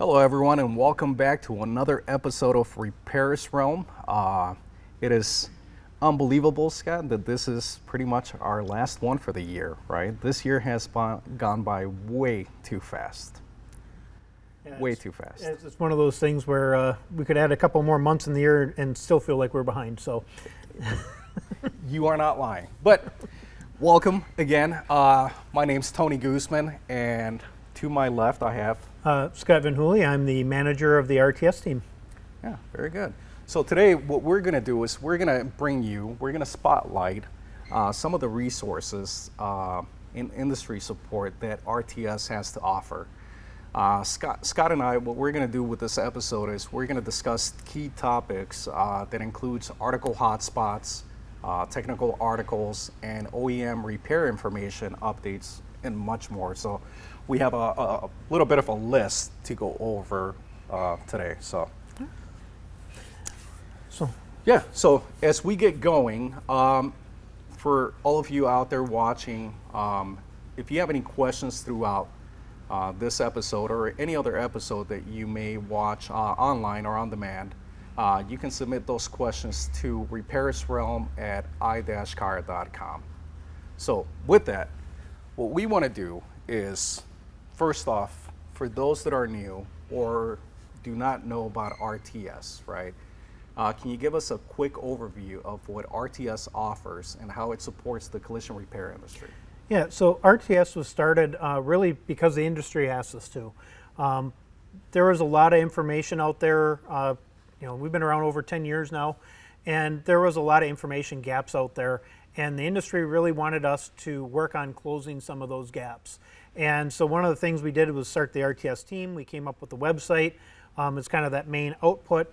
Hello, everyone, and welcome back to another episode of Repair's Realm. It is unbelievable, Scott, that this is pretty much our last one for the year, right? This year has gone by way too fast. Way too fast. It's one of those things where we could add a couple more months in the year and still feel like we're behind. So, You are not lying. But welcome again. My name's Tony Guzman, and to my left I have Scott Van Hooley. I'm the manager of the RTS team. Yeah, very good. So today what we're going to do is we're going to spotlight some of the resources in industry support that RTS has to offer. Scott and I, what we're going to do with this episode is we're going to discuss key topics that includes article hotspots, technical articles, and OEM repair information updates, and much more. So we have a little bit of a list to go over today. So as we get going, for all of you out there watching, if you have any questions throughout this episode or any other episode that you may watch online or on demand, you can submit those questions to repairsrealm@i-car.com. So with that, what we want to do is, first off, for those that are new or do not know about RTS, right? Can you give us a quick overview of what RTS offers and how it supports the collision repair industry? Yeah, so RTS was started really because the industry asked us to. There was a lot of information out there. We've been around over 10 years now, and there was a lot of information gaps out there, and the industry really wanted us to work on closing some of those gaps. And so one of the things we did was start the RTS team. We came up with the website. It's kind of that main output.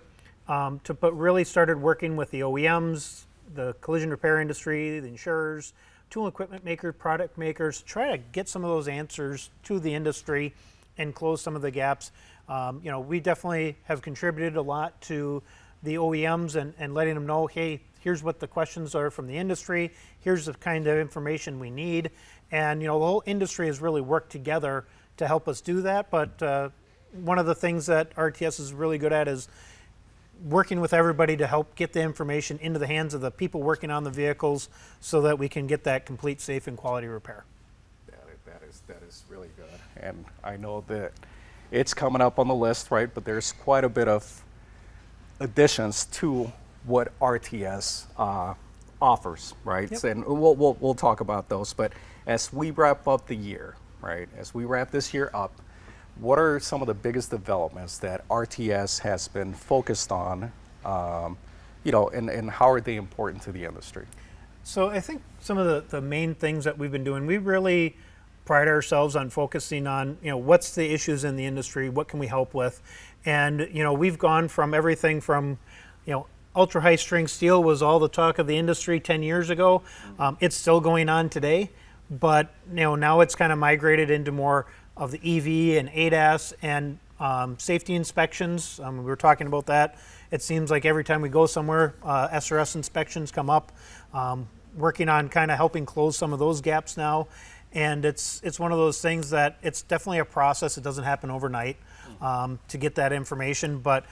Really started working with the OEMs, the collision repair industry, the insurers, tool equipment makers, product makers, try to get some of those answers to the industry and close some of the gaps. We definitely have contributed a lot to the OEMs and letting them know, hey, here's what the questions are from the industry, here's the kind of information we need. And the whole industry has really worked together to help us do that. But one of the things that RTS is really good at is working with everybody to help get the information into the hands of the people working on the vehicles so that we can get that complete, safe, and quality repair. That is really good. And I know that it's coming up on the list, right? But there's quite a bit of additions to what RTS offers, right? Yep. And we'll talk about those. But as we wrap up the year, right? As we wrap this year up, what are some of the biggest developments that RTS has been focused on, and how are they important to the industry? So I think some of the main things that we've been doing, we really pride ourselves on focusing on, what's the issues in the industry, what can we help with? And, we've gone from everything from, ultra high strength steel was all the talk of the industry 10 years ago. It's still going on today, but, now it's kind of migrated into more of the EV and ADAS and safety inspections. We were talking about that. It seems like every time we go somewhere, SRS inspections come up. Working on kind of helping close some of those gaps now. And it's one of those things that it's definitely a process. It doesn't happen overnight to get that information. But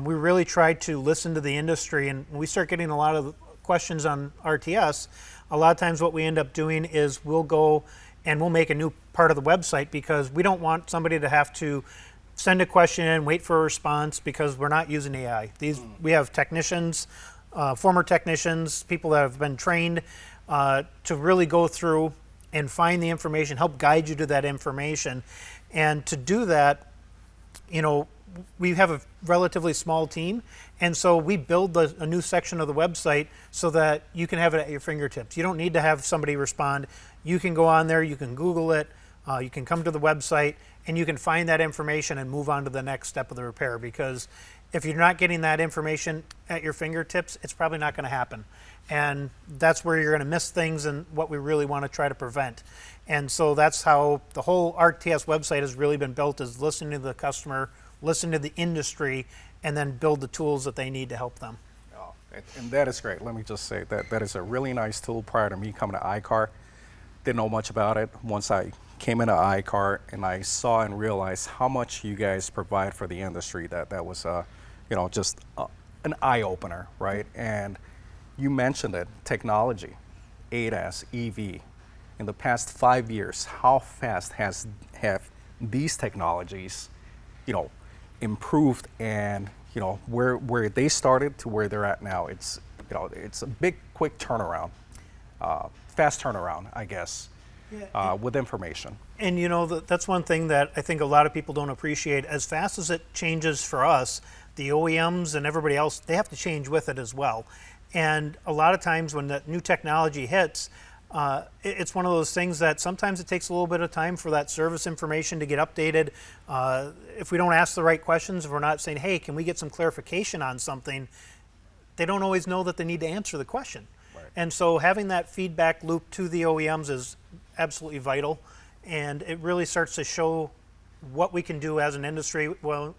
we really try to listen to the industry. And when we start getting a lot of questions on RTS, a lot of times what we end up doing is we'll go and we'll make a new part of the website because we don't want somebody to have to send a question in, wait for a response, because we're not using AI. We have technicians, former technicians, people that have been trained to really go through and find the information, help guide you to that information. And to do that, we have a relatively small team, and so we build a new section of the website so that you can have it at your fingertips. You don't need to have somebody respond. You can go on there, you can Google it, you can come to the website, and you can find that information and move on to the next step of the repair, because if you're not getting that information at your fingertips, it's probably not going to happen. And that's where you're going to miss things and what we really want to try to prevent. And so that's how the whole RTS website has really been built, is listening to the customer, listen to the industry, and then build the tools that they need to help them. Oh, and that is great. Let me just say that is a really nice tool. Prior to me coming to iCar, didn't know much about it. Once I came into iCar and I saw and realized how much you guys provide for the industry, that was just an eye opener, right? And you mentioned it, technology, ADAS, EV. In the past 5 years, how fast have these technologies, improved, and where they started to where they're at now? It's a big, quick turnaround, fast turnaround, I guess, with information. And that's one thing that I think a lot of people don't appreciate. As fast as it changes for us, the OEMs and everybody else, they have to change with it as well. And a lot of times when that new technology hits, it's one of those things that sometimes it takes a little bit of time for that service information to get updated. If we don't ask the right questions, if we're not saying, hey, can we get some clarification on something, they don't always know that they need to answer the question. Right. And so having that feedback loop to the OEMs is absolutely vital. And it really starts to show what we can do as an industry. Well,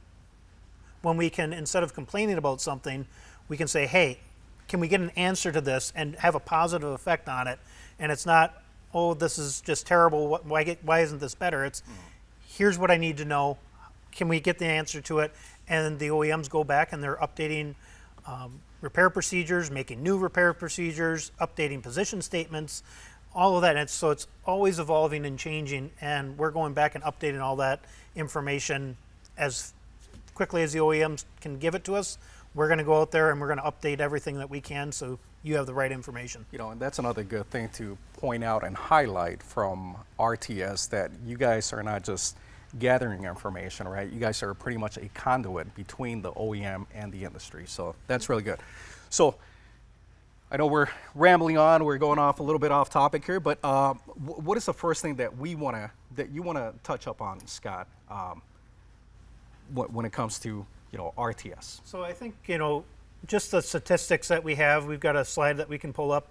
when we can, instead of complaining about something, we can say, hey, can we get an answer to this and have a positive effect on it? And it's not, oh, this is just terrible. Why isn't this better? It's, here's what I need to know. Can we get the answer to it? And the OEMs go back and they're updating repair procedures, making new repair procedures, updating position statements, all of that. And so it's always evolving and changing. And we're going back and updating all that information as quickly as the OEMs can give it to us. We're going to go out there and we're going to update everything that we can so you have the right information. And that's another good thing to point out and highlight from RTS, that you guys are not just gathering information, right? You guys are pretty much a conduit between the OEM and the industry. So that's really good. So I know we're rambling on, we're going off a little bit off topic here, but what is the first thing that you want to touch up on, Scott, when it comes to RTS? So I think, just the statistics that we have, we've got a slide that we can pull up.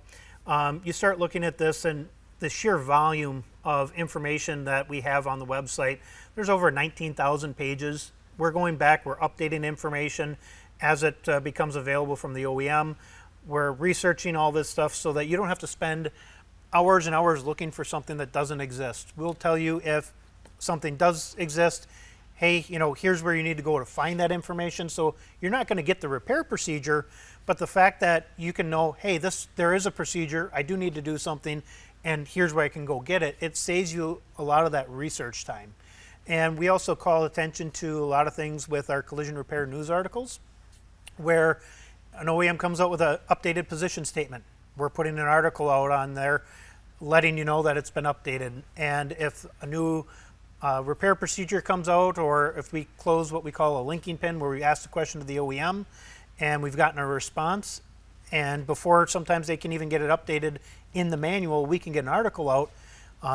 You start looking at this and the sheer volume of information that we have on the website. There's over 19,000 pages. We're going back, we're updating information as it becomes available from the OEM. We're researching all this stuff so that you don't have to spend hours and hours looking for something that doesn't exist. We'll tell you if something does exist. Hey, here's where you need to go to find that information. So you're not going to get the repair procedure, but the fact that you can know, hey, there is a procedure, I do need to do something, and here's where I can go get it. It saves you a lot of that research time. And we also call attention to a lot of things with our collision repair news articles, where an OEM comes out with an updated position statement. We're putting an article out on there letting you know that it's been updated. And if a new repair procedure comes out, or if we close what we call a linking pin, where we ask the question to the OEM and we've gotten a response, and before sometimes they can even get it updated in the manual, we can get an article out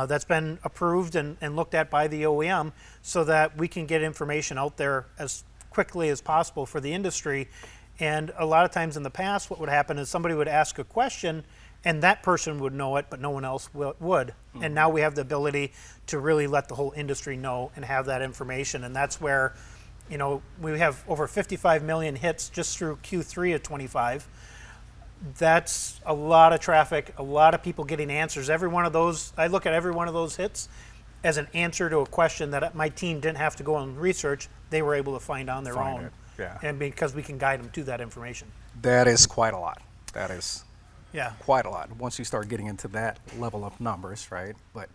that's been approved and looked at by the OEM, so that we can get information out there as quickly as possible for the industry. And a lot of times in the past, what would happen is somebody would ask a question and that person would know it, but no one else would. Mm-hmm. And now we have the ability to really let the whole industry know and have that information. And that's where, we have over 55 million hits just through Q3 of 25. That's a lot of traffic, a lot of people getting answers. Every one of those, I look at every one of those hits as an answer to a question that my team didn't have to go and research. They were able to find on their own. Yeah. And because we can guide them to that information. That is quite a lot. That is quite a lot once you start getting into that level of numbers, right? But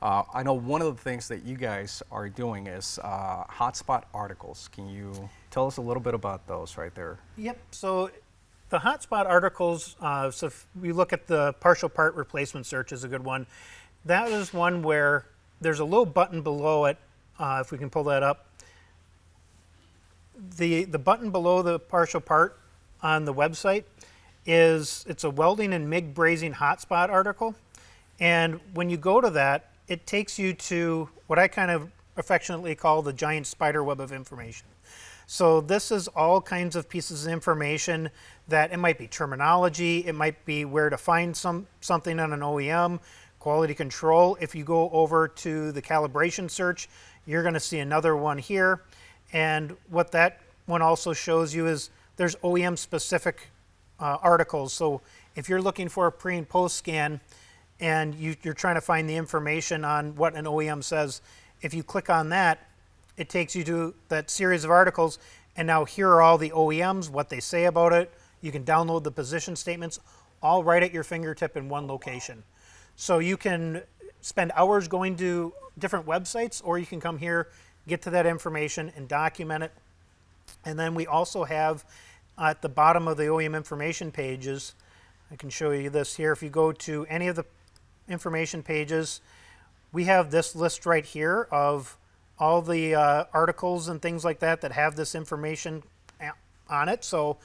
I know one of the things that you guys are doing is hotspot articles. Can you tell us a little bit about those right there? Yep. So the hotspot articles, so if we look at the partial part replacement search is a good one. That is one where there's a little button below it, if we can pull that up. The button below the partial part on the website it's a welding and MIG brazing hotspot article. And when you go to that, it takes you to what I kind of affectionately call the giant spider web of information. So this is all kinds of pieces of information that it might be terminology, it might be where to find something on an OEM, quality control. If you go over to the calibration search, you're going to see another one here. And what that one also shows you is there's OEM specific articles. So if you're looking for a pre and post scan, and you're trying to find the information on what an OEM says. If you click on that, it takes you to that series of articles, and now here are all the OEMs, what they say about it. You can download the position statements, all right at your fingertip in one location. So you can spend hours going to different websites, or you can come here, get to that information, and document it. And then we also have at the bottom of the OEM information pages, I can show you this here. If you go to any of the information pages, we have this list right here of all the articles and things like that that have this information on it. So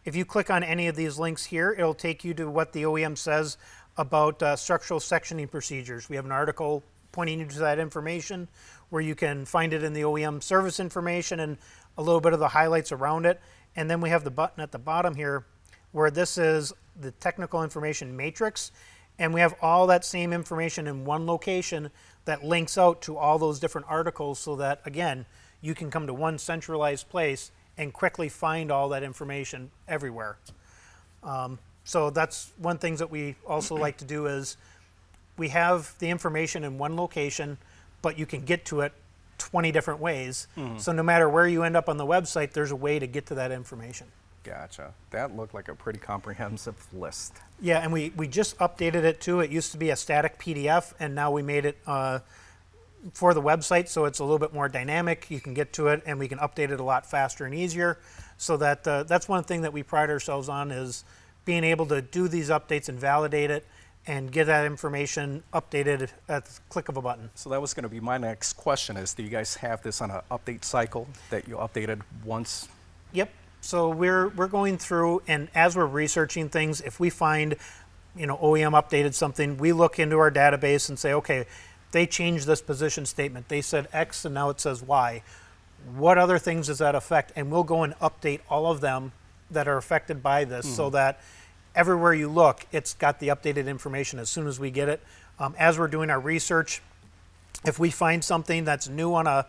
if you click on any of these links here, it'll take you to what the OEM says about structural sectioning procedures. We have an article pointing you to that information where you can find it in the OEM service information and a little bit of the highlights around it. And then we have the button at the bottom here where this is the technical information matrix, and we have all that same information in one location that links out to all those different articles so that, again, you can come to one centralized place and quickly find all that information everywhere. So that's one thing that we also like to do is we have the information in one location, but you can get to it 20 different ways. So no matter where you end up on the website, there's a way to get to that information. Gotcha. That looked like a pretty comprehensive list. Yeah, and we just updated it too. It used to be a static PDF, and now we made it for the website, so it's a little bit more dynamic. You can get to it, and we can update it a lot faster and easier. So that that's one thing that we pride ourselves on is being able to do these updates and validate it and get that information updated at the click of a button. So that was going to be my next question is, do you guys have this on an update cycle that you updated once? Yep. So we're going through, and as we're researching things, if we find, OEM updated something, we look into our database and say, okay, they changed this position statement. They said X and now it says Y. What other things does that affect? And we'll go and update all of them that are affected by this so that everywhere you look, it's got the updated information as soon as we get it. As we're doing our research, if we find something that's new on a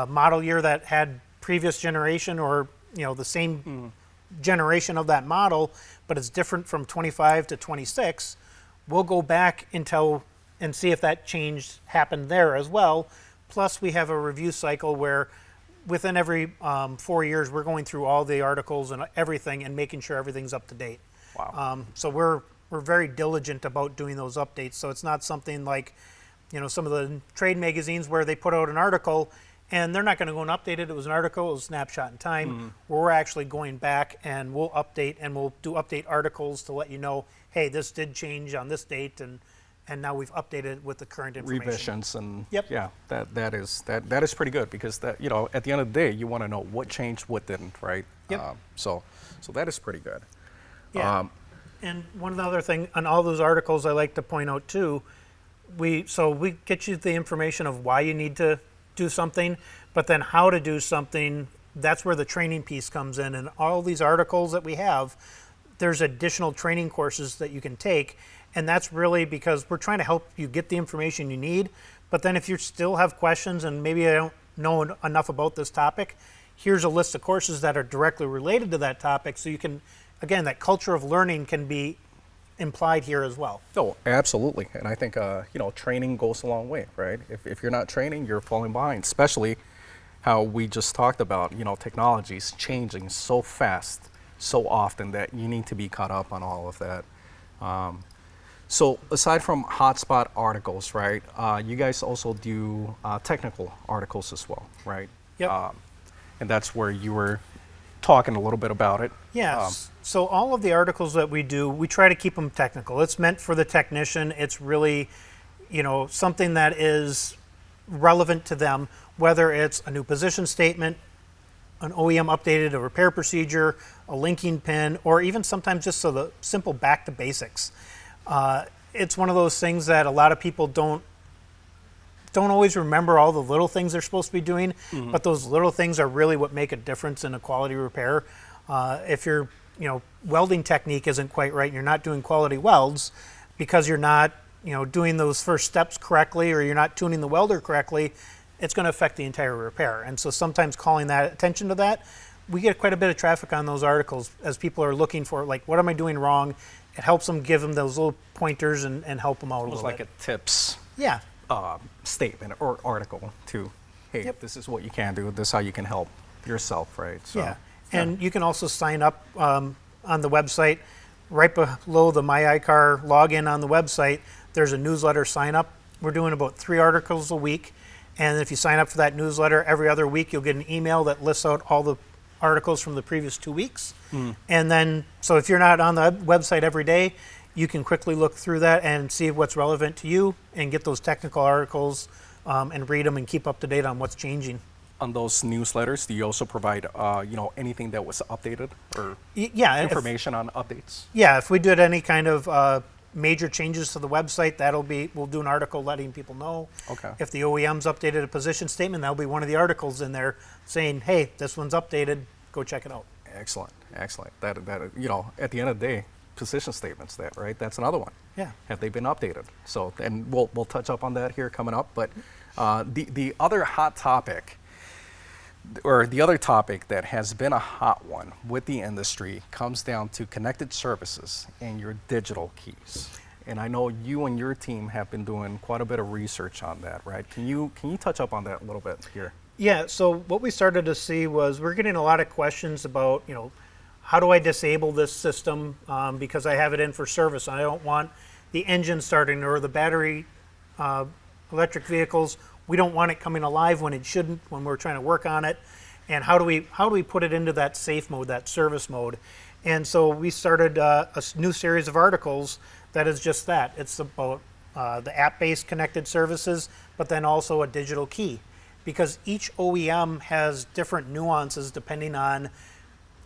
model year that had previous generation or the same generation of that model, but it's different from 25 to 26, we'll go back and see if that change happened there as well. Plus, we have a review cycle where within every 4 years, we're going through all the articles and everything and making sure everything's up to date. Wow. So we're very diligent about doing those updates. So it's not something like, some of the trade magazines where they put out an article and they're not going to go and update it. It was an article, it was a snapshot in time. Where we're actually going back and we'll update and we'll do update articles to let you know, hey, this did change on this date and now we've updated with the current information. Revisions and Yep. yeah, that is pretty good because that at the end of the day you want to know what changed, what didn't, right? Yep. So that is pretty good. Yeah. And one other thing on all those articles I like to point out too, we get you the information of why you need to do something, but then how to do something, that's where the training piece comes in. And all these articles that we have, there's additional training courses that you can take. And that's really because we're trying to help you get the information you need. But then if you still have questions and maybe I don't know enough about this topic, here's a list of courses that are directly related to that topic. So you can, again, that culture of learning can be implied here as well. Oh, absolutely. And I think, training goes a long way, right? If you're not training, you're falling behind, especially how we just talked about, technology's changing so fast, so often that you need to be caught up on all of that. So aside from hotspot articles, right, you guys also do technical articles as well, right? Yep. And that's where you were talking a little bit about it. Yeah, so all of the articles that we do, we try to keep them technical. It's meant for the technician. It's really, something that is relevant to them, whether it's a new position statement, an OEM updated a repair procedure, a linking pin, or even sometimes just so the simple back to basics. It's one of those things that a lot of people don't always remember all the little things they're supposed to be doing, but those little things are really what make a difference in a quality repair. If your welding technique isn't quite right and you're not doing quality welds because you're not doing those first steps correctly or you're not tuning the welder correctly, it's going to affect the entire repair. And so sometimes calling that attention to that, we get quite a bit of traffic on those articles as people are looking for, like, what am I doing wrong? It helps them, give them those little pointers and help them out a Almost little like bit. a tips Yeah, statement or article to, hey, Yep. this is what you can do. This is how you can help yourself, right? So, yeah. And you can also sign up on the website. Right below the My iCar login on the website, there's a newsletter sign up. We're doing about 3 articles a week. And if you sign up for that newsletter every other week, you'll get an email that lists out all the articles from the previous 2 weeks. And then, so if you're not on the website every day, you can quickly look through that and see what's relevant to you and get those technical articles and read them and keep up to date on what's changing. On those newsletters, do you also provide, anything that was updated or Yeah, information on updates? Yeah, if we did any kind of major changes to the website, we'll do an article letting people know. Okay. If the OEM's updated a position statement, that'll be one of the articles in there saying, hey, this one's updated, go check it out. Excellent, excellent. That at the end of the day, position statements, right? That's another one. Yeah. Have they been updated? So, and we'll touch up on that here coming up. But the other hot topic, or the other topic that has been a hot one with the industry, comes down to connected services and your digital keys. And I know you and your team have been doing quite a bit of research on that, right? Can you touch up on that a little bit here? Yeah, so what we started to see was we're getting a lot of questions about, how do I disable this system because I have it in for service and I don't want the engine starting or the battery electric vehicles. We don't want it coming alive when it shouldn't, when we're trying to work on it. And how do we put it into that safe mode, that service mode? And so we started a new series of articles that is just that. It's about the app-based connected services, but then also a digital key. Because each OEM has different nuances depending on,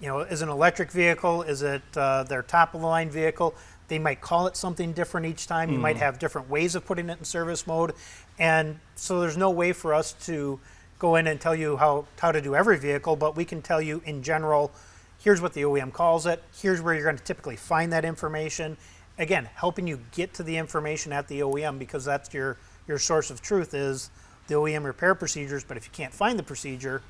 is it an electric vehicle? Is it their top-of-the-line vehicle? They might call it something different each time. You might have different ways of putting it in service mode. And so there's no way for us to go in and tell you how to do every vehicle, but we can tell you in general, here's what the OEM calls it. Here's where you're going to typically find that information. Again, helping you get to the information at the OEM because that's your source of truth is the OEM repair procedures, but if you can't find the procedure,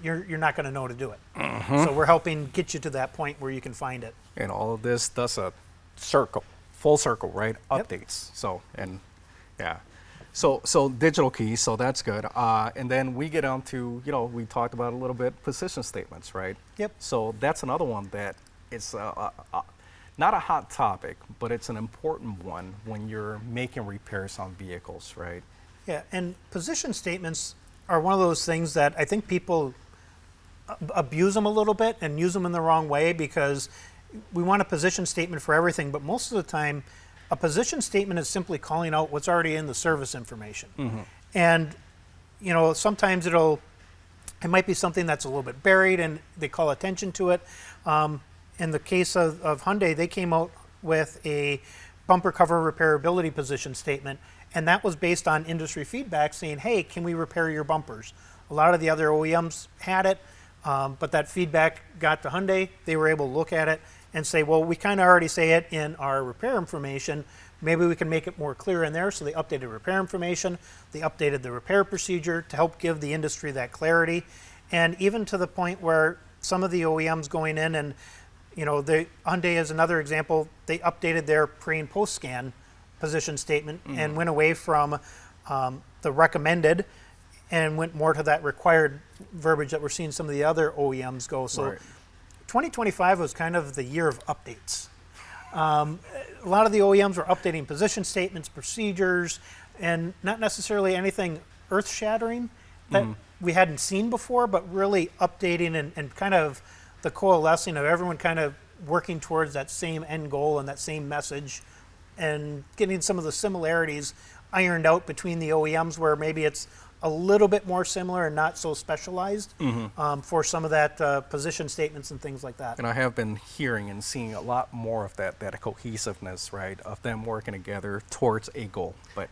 you're not going to know to do it. So we're helping get you to that point where you can find it. And all of this does a full circle, right? Yep. Updates. So digital keys, so that's good. And then we get on to, we talked about a little bit, position statements, right? Yep. So that's another one that is not a hot topic, but it's an important one when you're making repairs on vehicles, right? Yeah, and position statements are one of those things that I think people abuse them a little bit and use them in the wrong way because we want a position statement for everything, but most of the time, a position statement is simply calling out what's already in the service information. And, sometimes it might be something that's a little bit buried and they call attention to it. In the case of Hyundai, they came out with a bumper cover repairability position statement, and that was based on industry feedback saying, hey, can we repair your bumpers? A lot of the other OEMs had it, but that feedback got to Hyundai. They were able to look at it and say, well, we kind of already say it in our repair information. Maybe we can make it more clear in there. So they updated repair information. They updated the repair procedure to help give the industry that clarity. And even to the point where some of the OEMs going in and, Hyundai is another example, they updated their pre and post scan position statement and went away from the recommended and went more to that required verbiage that we're seeing some of the other OEMs go. So Right. 2025 was kind of the year of updates. A lot of the OEMs were updating position statements, procedures, and not necessarily anything earth-shattering that we hadn't seen before, but really updating and kind of the coalescing of everyone kind of working towards that same end goal and that same message and getting some of the similarities ironed out between the OEMs where maybe it's a little bit more similar and not so specialized for some of that position statements and things like that. And I have been hearing and seeing a lot more of that cohesiveness, right, of them working together towards a goal. But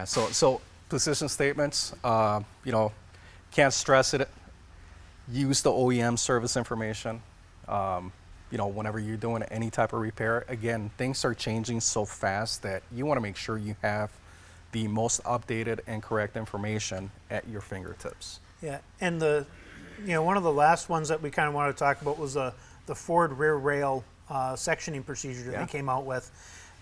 so position statements, can't stress it. Use the OEM service information. Whenever you're doing any type of repair, again, things are changing so fast that you want to make sure you have the most updated and correct information at your fingertips. Yeah, and the One of the last ones that we kind of wanted to talk about was the Ford rear rail sectioning procedure that they came out with.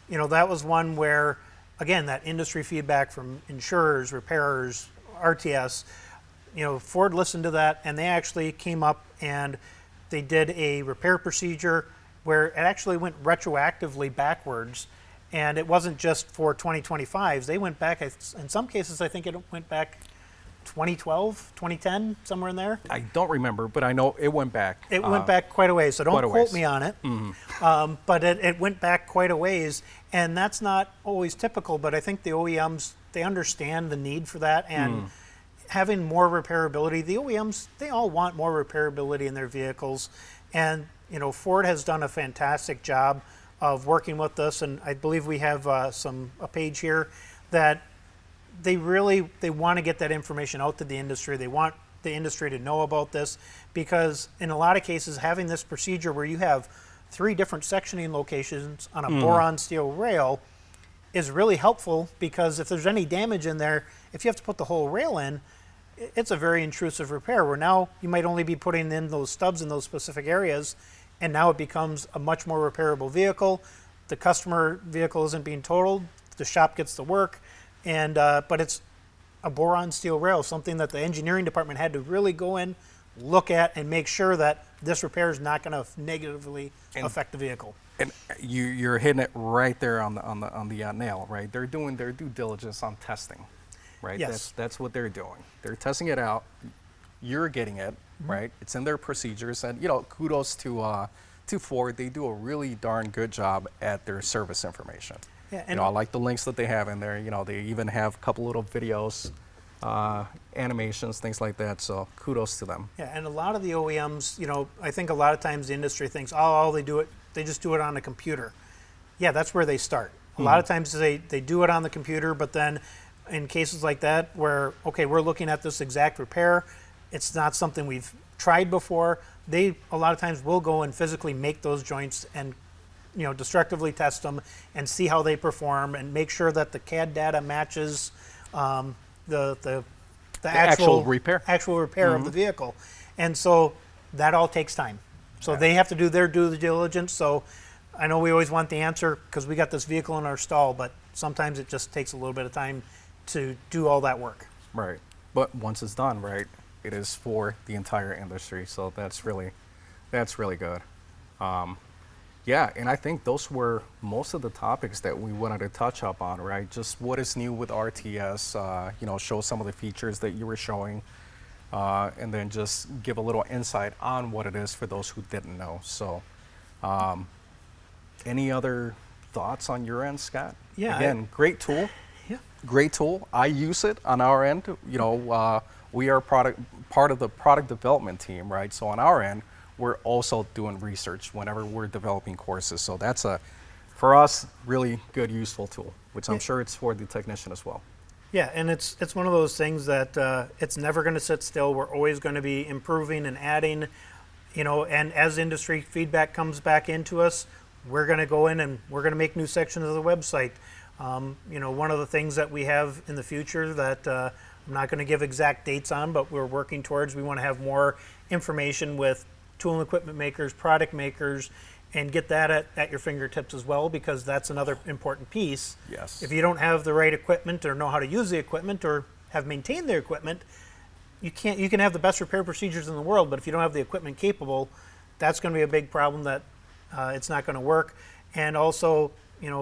That was one where, again, that industry feedback from insurers, repairers, RTS, Ford listened to that, and they actually came up and they did a repair procedure where it actually went retroactively backwards. And it wasn't just for 2025s. They went back, in some cases, I think it went back 2012, 2010, somewhere in there. I don't remember, but I know it went back. It went back quite a ways, so don't quote me on it. But it went back quite a ways, and that's not always typical, but I think the OEMs, they understand the need for that, and having more repairability. The OEMs, they all want more repairability in their vehicles, and Ford has done a fantastic job of working with us, and I believe we have a page here that they want to get that information out to the industry. They want the industry to know about this, because in a lot of cases, having this procedure where you have 3 different sectioning locations on a boron steel rail is really helpful, because if there's any damage in there, if you have to put the whole rail in, it's a very intrusive repair, where now you might only be putting in those stubs in those specific areas, and now it becomes a much more repairable vehicle. The customer vehicle isn't being totaled, the shop gets the work, and but it's a boron steel rail, something that the engineering department had to really go in, look at, and make sure that this repair is not going to negatively affect the vehicle. And you're hitting it right there on the nail, right? They're doing their due diligence on testing, right? Yes. That's what they're doing. They're testing it out. You're getting it, right? It's in their procedures, and kudos to Ford. They do a really darn good job at their service information. Yeah, and I like the links that they have in there. They even have a couple little videos, animations, things like that. So kudos to them. Yeah, and a lot of the OEMs, I think a lot of times the industry thinks, oh, they just do it on a computer. Yeah, that's where they start. A lot of times they do it on the computer, but then in cases like that where, okay, we're looking at this exact repair, it's not something we've tried before, they a lot of times will go and physically make those joints and destructively test them and see how they perform and make sure that the CAD data matches the actual repair of the vehicle. And so that all takes time. So they have to do their due diligence. So I know we always want the answer because we got this vehicle in our stall, but sometimes it just takes a little bit of time to do all that work. Right. But once it's done, right, it is for the entire industry. So that's really good. Yeah, and I think those were most of the topics that we wanted to touch up on, right? Just what is new with RTS, show some of the features that you were showing, and then just give a little insight on what it is for those who didn't know. So any other thoughts on your end, Scott? Yeah. Again, great tool. Yeah. Great tool. I use it on our end. We are part of the product development team, right? So on our end, we're also doing research whenever we're developing courses. So that's for us, really good, useful tool, which I'm sure it's for the technician as well. Yeah, and it's one of those things that it's never going to sit still. We're always going to be improving and adding, and as industry feedback comes back into us, we're going to go in and we're going to make new sections of the website. One of the things that we have in the future that I'm not going to give exact dates on, but we're working towards, we want to have more information with tool and equipment makers, product makers, and get that at your fingertips as well, because that's another important piece. Yes. If you don't have the right equipment or know how to use the equipment or have maintained the equipment, you can have the best repair procedures in the world, but if you don't have the equipment capable, that's going to be a big problem that it's not going to work. And also,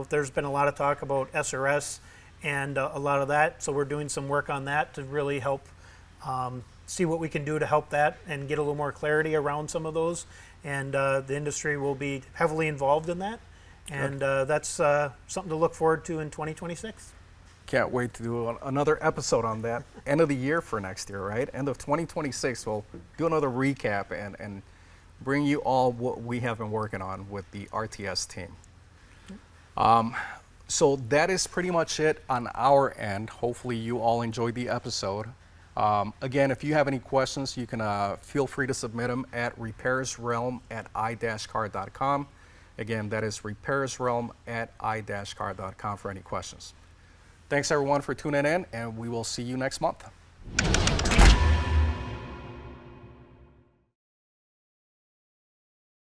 there's been a lot of talk about SRS and a lot of that, so we're doing some work on that to really help see what we can do to help that and get a little more clarity around some of those. And the industry will be heavily involved in that. And that's something to look forward to in 2026. Can't wait to do another episode on that. End of the year for next year, right? End of 2026, we'll do another recap and bring you all what we have been working on with the RTS team. So that is pretty much it on our end. Hopefully you all enjoyed the episode. Again, if you have any questions, you can feel free to submit them at repairsrealm@i-car.com. Again, that is repairsrealm@i-car.com for any questions. Thanks everyone for tuning in, and we will see you next month.